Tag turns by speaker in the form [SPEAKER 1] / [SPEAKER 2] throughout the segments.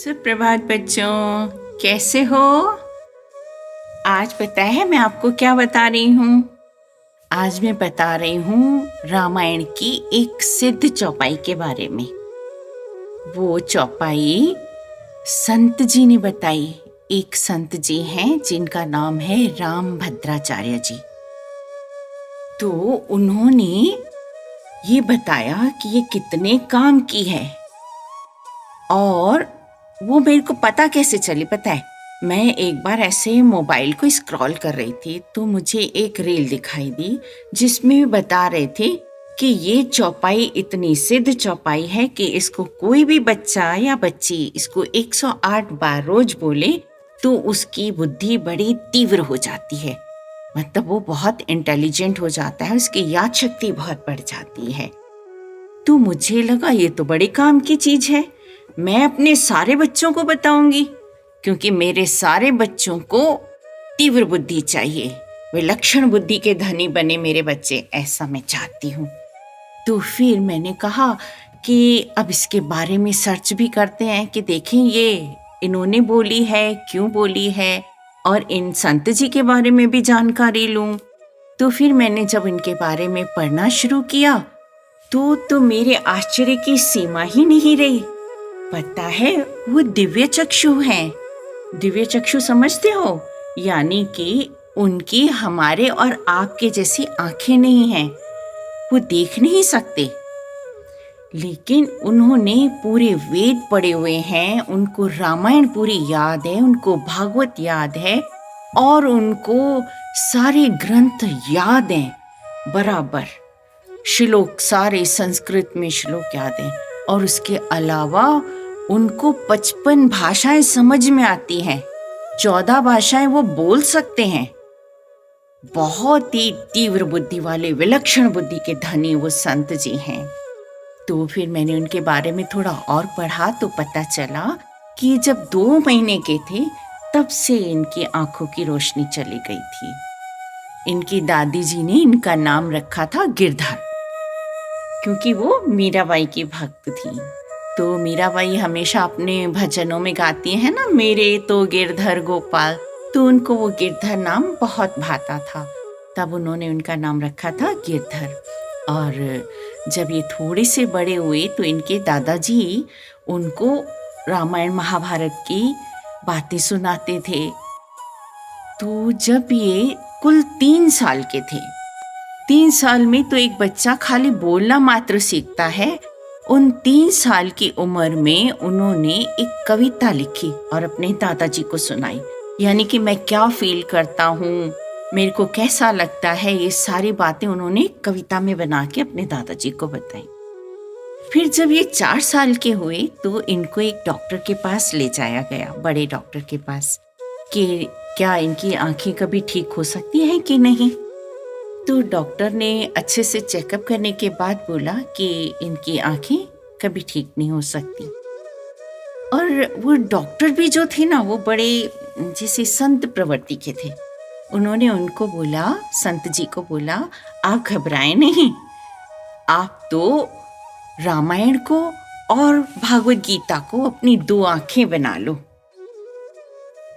[SPEAKER 1] सुप्रभात बच्चों, कैसे हो? आज पता है मैं आपको क्या बता रही हूँ? आज मैं बता रही हूँ रामायण की एक सिद्ध चौपाई के बारे में। वो चौपाई संत जी ने बताई। एक संत जी हैं जिनका नाम है रामभद्राचार्य जी। तो उन्होंने ये बताया कि ये कितने काम की है, और वो मेरे को पता कैसे चली पता है? मैं एक बार ऐसे मोबाइल को स्क्रॉल कर रही थी तो मुझे एक रील दिखाई दी जिसमें भी बता रहे थे कि ये चौपाई इतनी सिद्ध चौपाई है कि इसको कोई भी बच्चा या बच्ची इसको 108 बार रोज बोले तो उसकी बुद्धि बड़ी तीव्र हो जाती है। मतलब वो बहुत इंटेलिजेंट हो जाता है, उसकी याद शक्ति बहुत बढ़ जाती है। तो मुझे लगा ये तो बड़े काम की चीज है, मैं अपने सारे बच्चों को बताऊंगी, क्योंकि मेरे सारे बच्चों को तीव्र बुद्धि चाहिए, विलक्षण बुद्धि के धनी बने मेरे बच्चे, ऐसा मैं चाहती हूँ। तो फिर मैंने कहा कि अब इसके बारे में सर्च भी करते हैं कि देखें ये इन्होंने बोली है, क्यों बोली है, और इन संत जी के बारे में भी जानकारी लूं। तो फिर मैंने जब इनके बारे में पढ़ना शुरू किया तो मेरे आश्चर्य की सीमा ही नहीं रही। पता है वो दिव्य चक्षु हैं। दिव्य चक्षु समझते हो? यानी कि उनकी हमारे और आपके जैसी आंखें नहीं हैं, वो देख नहीं सकते, लेकिन उन्होंने पूरे वेद पढ़े हुए हैं, उनको रामायण पूरी याद है, उनको भागवत याद है, और उनको सारे ग्रंथ याद हैं बराबर। श्लोक सारे संस्कृत में श्लोक याद हैं, और उसके अलावा उनको 55 भाषाएं समझ में आती हैं, 14 भाषाएं वो बोल सकते हैं। बहुत ही तीव्र बुद्धि वाले, विलक्षण बुद्धि के धनी वो संत जी हैं। तो फिर मैंने उनके बारे में थोड़ा और पढ़ा तो पता चला कि जब 2 महीने के थे तब से इनकी आंखों की रोशनी चली गई थी। इनकी दादी जी ने इनका नाम रखा था गिरधर, क्योंकि वो मीराबाई की भक्त थी। तो मीराबाई हमेशा अपने भजनों में गाती हैं ना, मेरे तो गिरधर गोपाल, तो उनको वो गिरधर नाम बहुत भाता था, तब उन्होंने उनका नाम रखा था गिरधर। और जब ये थोड़े से बड़े हुए तो इनके दादाजी उनको रामायण महाभारत की बातें सुनाते थे। तो जब ये कुल 3 साल के थे, 3 साल में तो एक बच्चा खाली बोलना मात्र सीखता है, उन 3 साल की उम्र में उन्होंने एक कविता लिखी और अपने दादाजी को सुनाई। यानी कि मैं क्या फील करता हूँ, मेरे को कैसा लगता है, ये सारी बातें उन्होंने कविता में बना के अपने दादाजी को बताई। फिर जब ये 4 साल के हुए तो इनको एक डॉक्टर के पास ले जाया गया, बड़े डॉक्टर के पास, कि क्या इनकी आंखें कभी ठीक हो सकती हैं कि नहीं। तो डॉक्टर ने अच्छे से चेकअप करने के बाद बोला कि इनकी आंखें कभी ठीक नहीं हो सकती। और वो डॉक्टर भी जो थे ना, वो बड़े जैसे संत प्रवृत्ति के थे। उन्होंने उनको बोला, संत जी को बोला, आप घबराएं नहीं, आप तो रामायण को और भागवत गीता को अपनी 2 आंखें बना लो।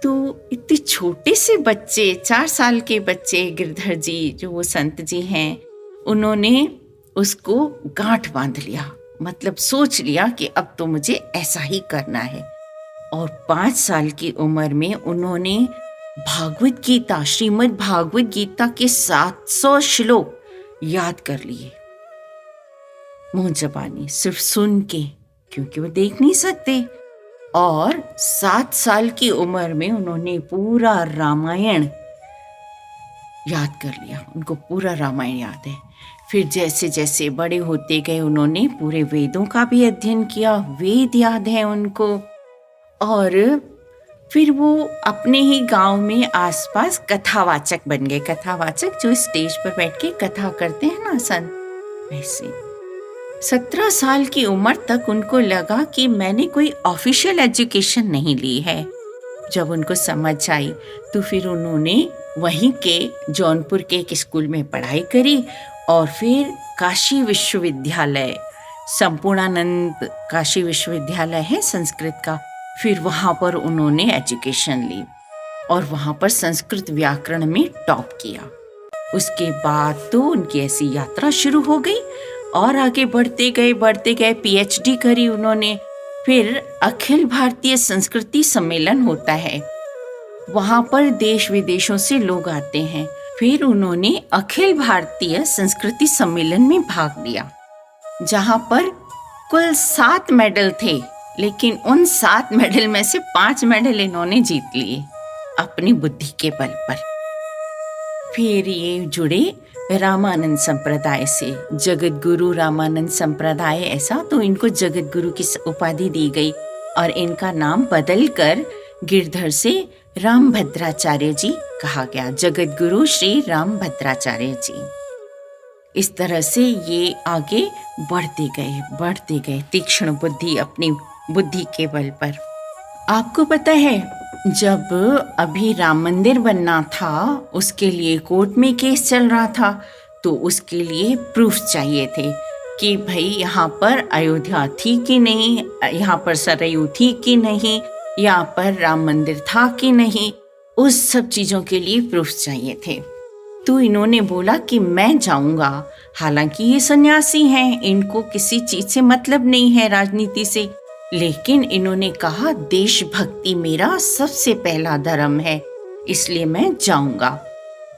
[SPEAKER 1] तो इतने छोटे से बच्चे, 4 साल के बच्चे गिरधर जी जो वो संत जी हैं, उन्होंने उसको गांठ बांध लिया, मतलब सोच लिया कि अब तो मुझे ऐसा ही करना है। और 5 साल की उम्र में उन्होंने भागवत गीता, श्रीमद् भागवत गीता के 700 श्लोक याद कर लिए, मुंह जबानी, सिर्फ सुन के, क्योंकि वो देख नहीं सकते। और 7 साल की उम्र में उन्होंने पूरा रामायण याद कर लिया, उनको पूरा रामायण याद है। फिर जैसे जैसे बड़े होते गए उन्होंने पूरे वेदों का भी अध्ययन किया, वेद याद है उनको। और फिर वो अपने ही गांव में आसपास कथावाचक बन गए। कथावाचक जो स्टेज पर बैठ के कथा करते हैं ना संत, वैसे। 17 साल की उम्र तक उनको लगा कि मैंने कोई ऑफिशियल एजुकेशन नहीं ली है। जब उनको समझ आई तो फिर उन्होंने वहीं के जौनपुर के एक स्कूल में पढ़ाई करी, और फिर काशी विश्वविद्यालय, संपूर्णानंद काशी विश्वविद्यालय है संस्कृत का, फिर वहाँ पर उन्होंने एजुकेशन ली और वहाँ पर संस्कृत व्याकरण में टॉप किया। उसके बाद तो उनकी ऐसी यात्रा शुरू हो गई और आगे बढ़ते गए पीएचडी करी उन्होंने। फिर अखिल भारतीय संस्कृति सम्मेलन होता है, वहाँ पर देश विदेशों से लोग आते हैं। फिर उन्होंने अखिल भारतीय संस्कृति सम्मेलन में भाग लिया, जहाँ पर कुल 7 मेडल थे, लेकिन उन 7 मेडल में से 5 मेडल इन्होंने जीत लिए अपनी बुद्धि के बल पर। फिर ये जुड़े रामानंद संप्रदाय से, जगत गुरु रामानंद संप्रदाय ऐसा, तो इनको जगत गुरु की उपाधि दी गई और इनका नाम बदलकर गिरधर से रामभद्राचार्य जी कहा गया, जगत गुरु श्री रामभद्राचार्य जी। इस तरह से ये आगे बढ़ते गए तीक्ष्ण बुद्धि, अपनी बुद्धि के बल पर। आपको पता है, जब अभी राम मंदिर बनना था, उसके लिए कोर्ट में केस चल रहा था, तो उसके लिए प्रूफ चाहिए थे कि भाई यहाँ पर अयोध्या थी कि नहीं, यहाँ पर सरयू थी कि नहीं, यहाँ पर राम मंदिर था कि नहीं, उस सब चीज़ों के लिए प्रूफ चाहिए थे। तो इन्होंने बोला कि मैं जाऊंगा। हालांकि ये सन्यासी हैं, इनको किसी चीज़ से मतलब नहीं है, राजनीति से, लेकिन इन्होंने कहा देशभक्ति मेरा सबसे पहला धर्म है, इसलिए मैं जाऊंगा।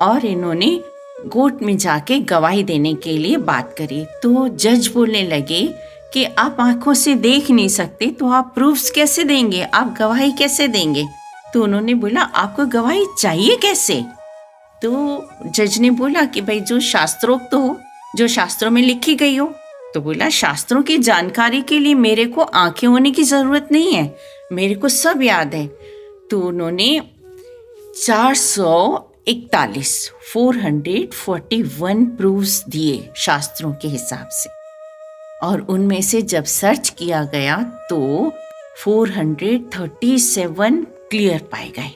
[SPEAKER 1] और इन्होंने कोर्ट में जाके गवाही देने के लिए बात करी। तो जज बोलने लगे कि आप आंखों से देख नहीं सकते, तो आप प्रूफ्स कैसे देंगे, आप गवाही कैसे देंगे? तो उन्होंने बोला आपको गवाही चाहिए कैसे? तो जज ने बोला कि भाई जो शास्त्रोक्त हो, जो शास्त्रों में लिखी गई हो। तो बोला शास्त्रों की जानकारी के लिए मेरे को आंखें होने की जरूरत नहीं है, मेरे को सब याद है। तो उन्होंने 441 प्रूफ्स दिए शास्त्रों के हिसाब से, और उनमें से जब सर्च किया गया तो 437 क्लियर पाए गए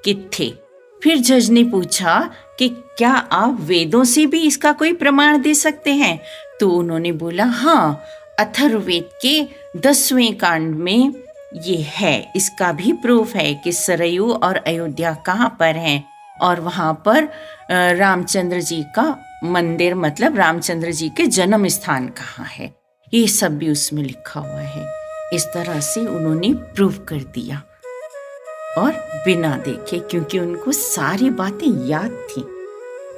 [SPEAKER 1] कि थे। फिर जज ने पूछा कि क्या आप वेदों से भी इसका कोई प्रमाण दे सकते हैं? तो उन्होंने बोला हाँ, अथर्ववेद के 10वें कांड में ये है, इसका भी प्रूफ है कि सरयू और अयोध्या कहाँ पर हैं, और वहाँ पर रामचंद्र जी का मंदिर, मतलब रामचंद्र जी के जन्म स्थान कहाँ है, ये सब भी उसमें लिखा हुआ है। इस तरह से उन्होंने प्रूफ कर दिया, और बिना देखे, क्योंकि उनको सारी बातें याद थी।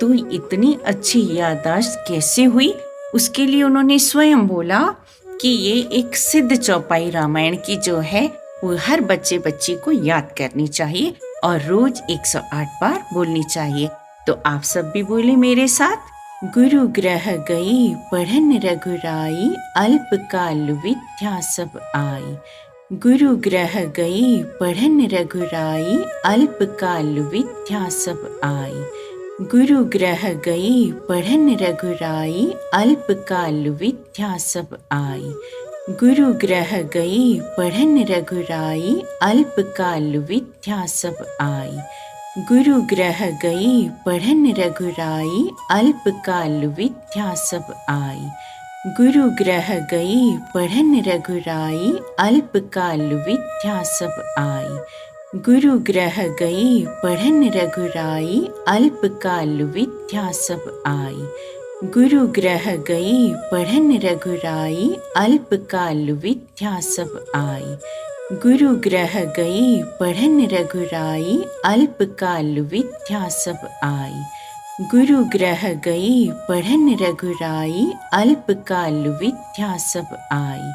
[SPEAKER 1] तो इतनी अच्छी याददाश्त कैसे हुई, उसके लिए उन्होंने स्वयं बोला कि ये एक सिद्ध चौपाई रामायण की जो है वो हर बच्चे बच्ची को याद करनी चाहिए और रोज 108 बार बोलनी चाहिए। तो आप सब भी बोले मेरे साथ, गुरु ग्रह गई पढ़न रघुराई, अल्पकाल विद्या सब आई। गुरु ग्रह गई पढ़न रघुराई, अल्पकाल विद्या सब आई। गुरु ग्रह गई पढ़न रघुराई, अल्पकाल विद्या सब आई। गुरु ग्रह गई पढ़न रघुराई, अल्पकाल विद्या सब आई। गुरु ग्रह गई पढ़न रघुराई, अल्पकाल विद्या सब आई। गुरु ग्रह गई पढ़न रघुराई, अल्पकाल विद्या सब आई। गुरु ग्रह गई पढ़न रघुराई, अल्पकाल विद्या सब आई। गुरु ग्रह गई पढ़न रघुराई, अल्पकाल विद्या सब आई। गुरु ग्रह गई पढ़न रघुराई, अल्पकाल विद्या सब आई। गुरु ग्रह गई पढ़न रघुराई, अल्पकाल विद्या सब आई।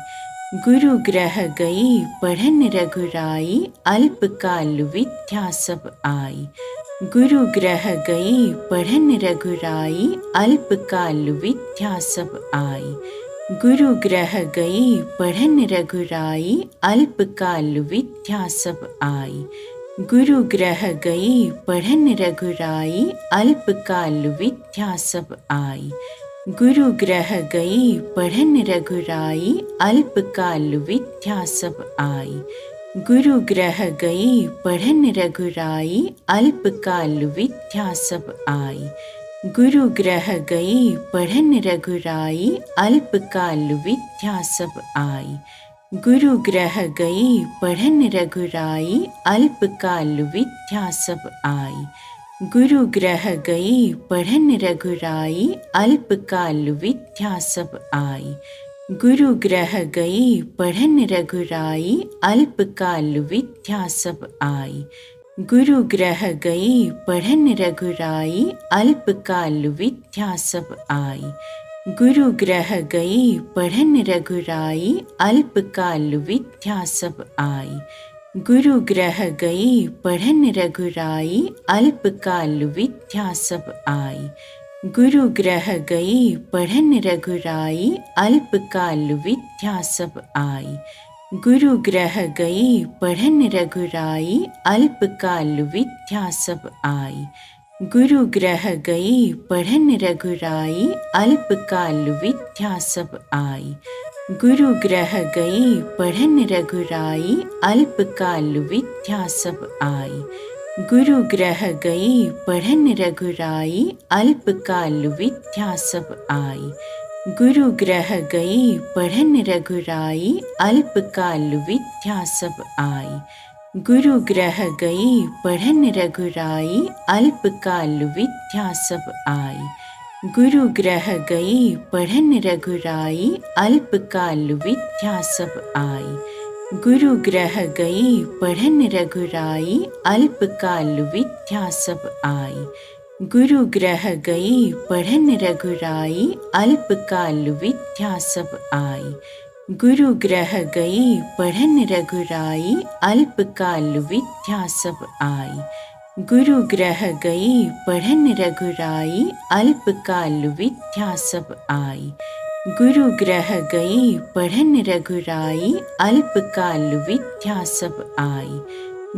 [SPEAKER 1] गुरु ग्रह गई पढ़न रघुराई, अल्पकाल विद्या सब आई। गुरु ग्रह गई पढ़न रघुराई, अल्पकाल विद्या सब आई। गुरु ग्रह गई पढ़न रघुराई, अल्पकाल विद्या सब आई। गुरु ग्रह गई पढ़न रघुराई, अल्पकाल विद्या सब आई। गुरु ग्रह गई पढ़न रघुराई, अल्पकाल विद्या सब आई। गुरु ग्रह गई पढ़न रघुराई, अल्पकाल विद्या सब आई। गुरु ग्रह गई पढ़न रघुराई, अल्पकाल विद्या सब आई। गुरु ग्रह गई पढ़न रघुराई, अल्पकाल विद्या सब आई। गुरु ग्रह गई पढ़न रघुराई, अल्पकाल विद्या सब आई। गुरु ग्रह गई पढ़न रघुराई, अल्पकाल विद्या सब आई। गुरु ग्रह गई पढ़न रघुराई, अल्पकाल विद्या सब आई। गुरु ग्रह गई पढ़न रघुराई, अल्पकाल विद्या सब आई। गुरु ग्रह गई पढ़न रघुराई, अल्पकाल विद्या सब आई। गुरु ग्रह गई पढ़न रघुराई, अल्पकाल विद्या सब आई। गुरु ग्रह गई पढ़न रघुराई, अल्पकाल विद्या सब आई। गुरु ग्रह गई पढ़न रघुराई, अल्पकाल विद्या सब आई। गुरु ग्रह गई पढ़न रघुराई, अल्पकाल विद्या सब आई। गुरु ग्रह गई पढ़न रघुराई, अल्पकाल विद्या सब आई। गुरु ग्रह गई पढ़न रघुराई, अल्पकाल विद्या सब आई। गुरु ग्रह गई पढ़न रघुराई, अल्पकाल विद्या सब आई। गुरु ग्रह गई पढ़न रघुराई, अल्पकाल विद्या सब आई। गुरु ग्रह गई पढ़न रघुराई, अल्पकाल विद्या सब आई। गुरु ग्रह गई पढ़न रघुराई, अल्पकाल विद्या सब आई। गुरु ग्रह गई पढ़न रघुराई, अल्पकाल विद्या सब आई। गुरु ग्रह गई पढ़न रघुराई, अल्पकाल विद्या सब आई। गुरु ग्रह गई पढ़न रघुराई, अल्पकाल विद्या सब आई।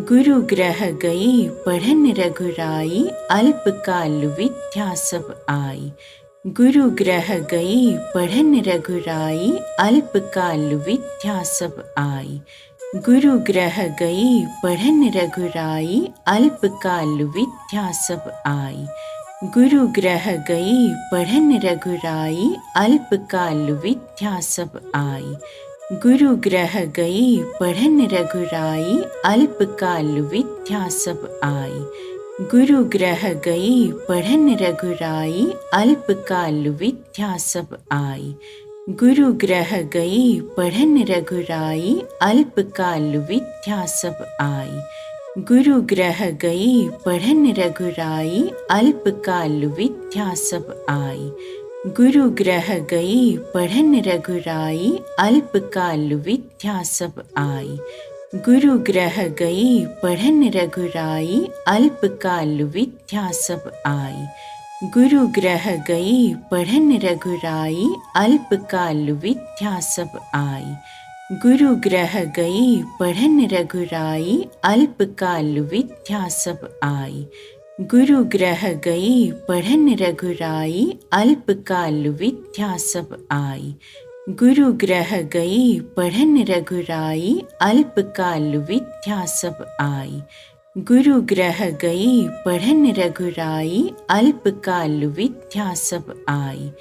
[SPEAKER 1] गुरु ग्रह गई पढ़न रघुराई, अल्पकाल विद्या सब आई। गुरु ग्रह गई पढ़न रघुराई, अल्पकाल विद्या सब आई। गुरु ग्रह गई पढ़न रघुराई, अल्पकाल विद्या सब आई। गुरु ग्रह गई पढ़न रघुराई, अल्पकाल विद्या सब आई। गुरु ग्रह गई पढ़न रघुराई, अल्पकाल विद्या सब आई। गुरु ग्रह गई पढ़न रघुराई, अल्पकाल विद्या सब आई। गुरु ग्रह गई पढ़न रघुराई, अल्पकाल विद्या सब आई। गुरु ग्रह गई पढ़न रघुराई, अल्पकाल विद्या सब आई। गुरु ग्रह गई पढ़न रघुराई, अल्पकाल विद्या सब आई। गुरु ग्रह गई पढ़न रघुराई, अल्पकाल विद्या सब आई। गुरु ग्रह गई पढ़न रघुराई, अल्पकाल विद्या सब आई। गुरु ग्रह गई पढ़न रघुराई, अल्पकाल विद्या सब आई। गुरु ग्रह गई पढ़न रघुराई, अल्पकाल विद्या सब आई। गुरु ग्रह गई पढ़न रघुराई, अल्पकाल विद्या सब आई। गुरु ग्रह गई पढ़न रघुराई, अल्पकाल विद्या सब आई।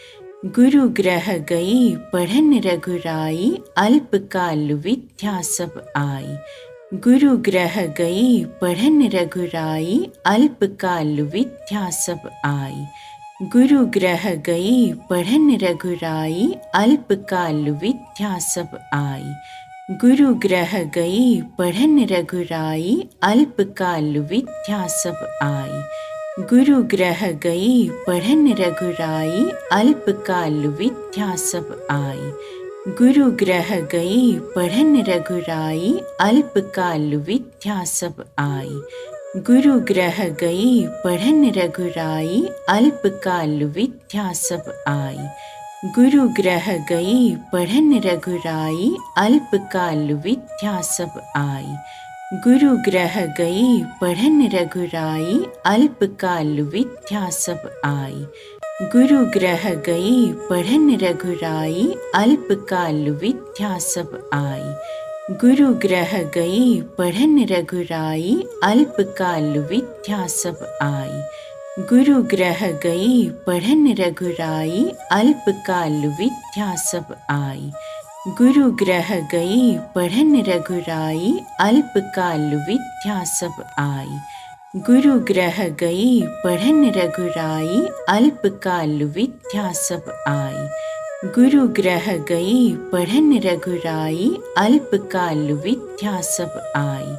[SPEAKER 1] गुरु ग्रह गई पढ़न रघुराई, अल्पकाल विद्या सब आई। गुरु ग्रह गई पढ़न रघुराई, अल्पकाल विद्या सब आई। गुरु ग्रह गई पढ़न रघुराई, अल्पकाल विद्या सब आई। गुरु ग्रह गई पढ़न रघुराई, अल्पकाल विद्या सब आई। गुरु ग्रह गई पढ़न रघुराई, अल्पकाल विद्या सब आई। गुरु ग्रह गई पढ़न रघुराई, अल्पकाल विद्या सब आई। गुरु ग्रह गई पढ़न रघुराई, अल्पकाल विद्या सब आई। गुरु ग्रह गई पढ़न रघुराई, अल्पकाल विद्या सब आई। गुरु ग्रह गई पढ़न रघुराई, अल्पकाल विद्या सब आई। गुरु ग्रह गई पढ़न रघुराई, अल्पकाल विद्या सब आई। गुरु ग्रह गई पढ़न रघुराई, अल्पकाल विद्या सब आई। गुरु ग्रह गई पढ़न रघुराई, अल्पकाल विद्या सब आई। गुरु ग्रह गई पढ़न रघुराई, अल्पकाल विद्या सब आई। गुरु ग्रह गई पढ़न रघुराई, अल्पकाल विद्या सब आई। गुरु ग्रह गई पढ़न रघुराई, अल्पकाल विद्या सब आई।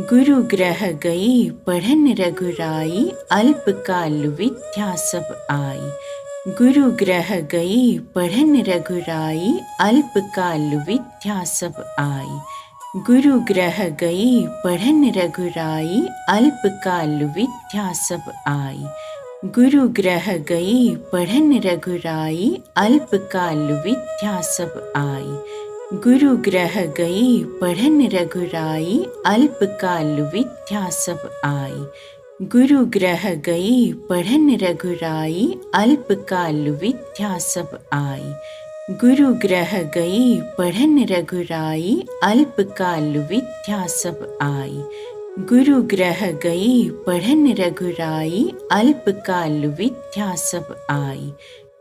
[SPEAKER 1] गुरु ग्रह गई पढ़न रघुराई, अल्पकाल विद्या सब आई। गुरु ग्रह गई पढ़न रघुराई, अल्पकाल विद्या सब आई। गुरु ग्रह गई पढ़न रघुराई, अल्पकाल विद्या सब आई। गुरु ग्रह गई पढ़न रघुराई, अल्पकाल विद्या सब आई। गुरु ग्रह गई पढ़न रघुराई, अल्पकाल विद्या सब आई। गुरु ग्रह गई पढ़न रघुराई, अल्पकाल विद्या सब आई। गुरु ग्रह गई पढ़न रघुराई, अल्पकाल विद्या सब आई। गुरु ग्रह गई पढ़न रघुराई, अल्पकाल विद्या सब आई।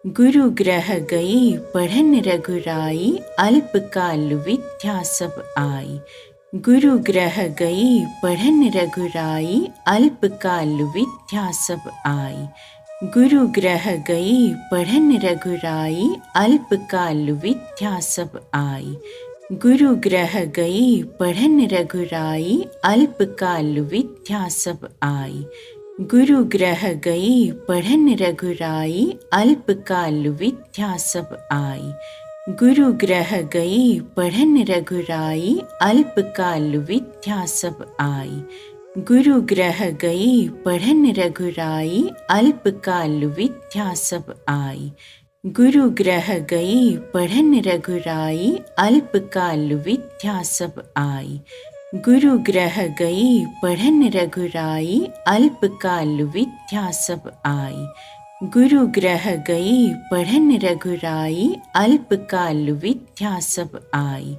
[SPEAKER 1] गुरु ग्रह गई पढ़न रघुराई, अल्पकाल विद्या सब आई। गुरु ग्रह गई पढ़न रघुराई, अल्पकाल विद्या सब आई। गुरु ग्रह गई पढ़न रघुराई, अल्पकाल विद्या सब आई। गुरु ग्रह गई पढ़न रघुराई, अल्पकाल विद्या सब आई। गुरु ग्रह गई पढ़न रघुराई, अल्पकाल विद्या सब आई। गुरु ग्रह गई पढ़न रघुराई, अल्पकाल विद्या सब आई। गुरु ग्रह गई पढ़न रघुराई, अल्पकाल विद्या सब आई। गुरु ग्रह गई पढ़न रघुराई, अल्पकाल विद्या सब आई। गुरु ग्रह गई पढ़न रघुराई, अल्पकाल विद्या सब आई। गुरु ग्रह गई पढ़न रघुराई, अल्पकाल विद्या सब आई। गुरु ग्रह गई पढ़न रघुराई, अल्पकाल विद्या सब आई।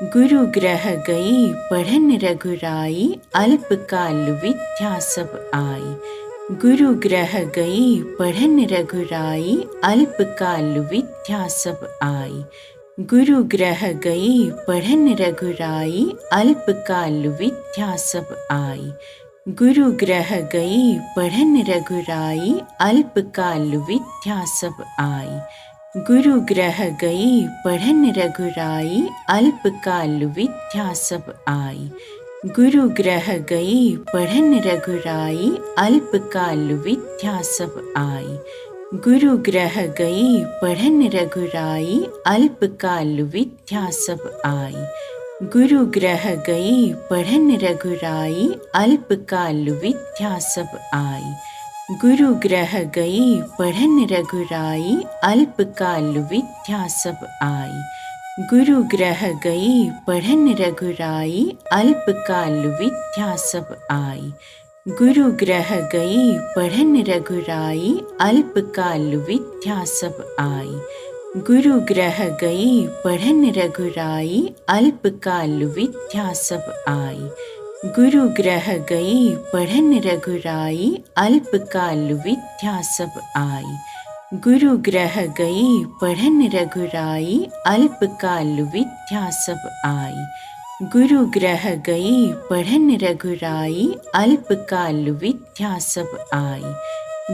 [SPEAKER 1] गुरु ग्रह गई पढ़न रघुराई, अल्पकाल विद्या सब आई। गुरु ग्रह गई पढ़न रघुराई, अल्पकाल विद्या सब आई। गुरु ग्रह गई पढ़न रघुराई, अल्पकाल विद्या सब आई। गुरु ग्रह गई पढ़न रघुराई, अल्पकाल विद्या सब आई। गुरु ग्रह गई पढ़न रघुराई, अल्पकाल विद्या सब आई। गुरु ग्रह गई पढ़न रघुराई, अल्पकाल विद्या सब आई। गुरु ग्रह गई पढ़न रघुराई, अल्पकाल विद्या सब आई। गुरु ग्रह गई पढ़न रघुराई, अल्पकाल विद्या सब आई। गुरु ग्रह गई पढ़न रघुराई, अल्पकाल विद्या सब आई। गुरु ग्रह गई पढ़न रघुराई, अल्पकाल विद्या सब आई। गुरु ग्रह गई पढ़न रघुराई, अल्पकाल विद्या सब आई। गुरु ग्रह गई पढ़न रघुराई, अल्पकाल विद्या सब आई। गुरु ग्रह गई पढ़न रघुराई, अल्पकाल विद्या सब आई। गुरु ग्रह गई पढ़न रघुराई, अल्पकाल विद्या सब आई।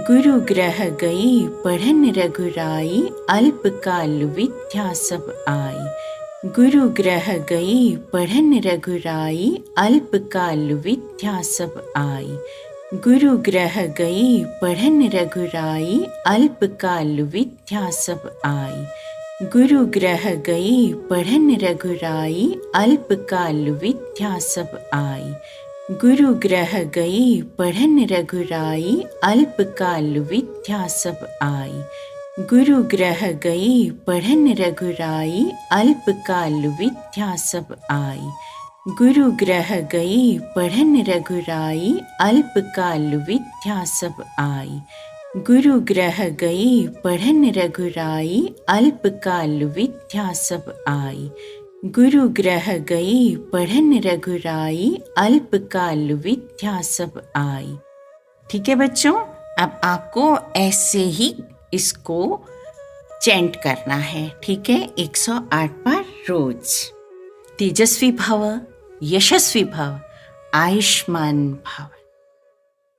[SPEAKER 1] गुरु ग्रह गई पढ़न रघुराई, अल्पकाल विद्या सब आई। गुरु ग्रह गई पढ़न रघुराई, अल्पकाल विद्या सब आई। गुरु ग्रह गई पढ़न रघुराई, अल्पकाल विद्या सब आई। गुरु ग्रह गई पढ़न रघुराई, अल्पकाल विद्या सब आई। गुरु ग्रह गई पढ़न रघुराई, अल्पकाल विद्या सब आई। गुरु ग्रह गई पढ़न रघुराई, अल्पकाल विद्या सब आई। गुरु ग्रह गई पढ़न रघुराई, अल्पकाल विद्या सब आई। गुरु ग्रह गई पढ़न रघुराई, अल्पकाल विद्या सब आई। गुरु ग्रह गई पढ़न रघुराई, अल्पकाल विद्या सब आई। ठीक है बच्चों, अब आपको ऐसे ही इसको चैंट करना है, ठीक है, 108 बार रोज। तेजस्वी भव, यशस्वी भव, आयुष्मान भव।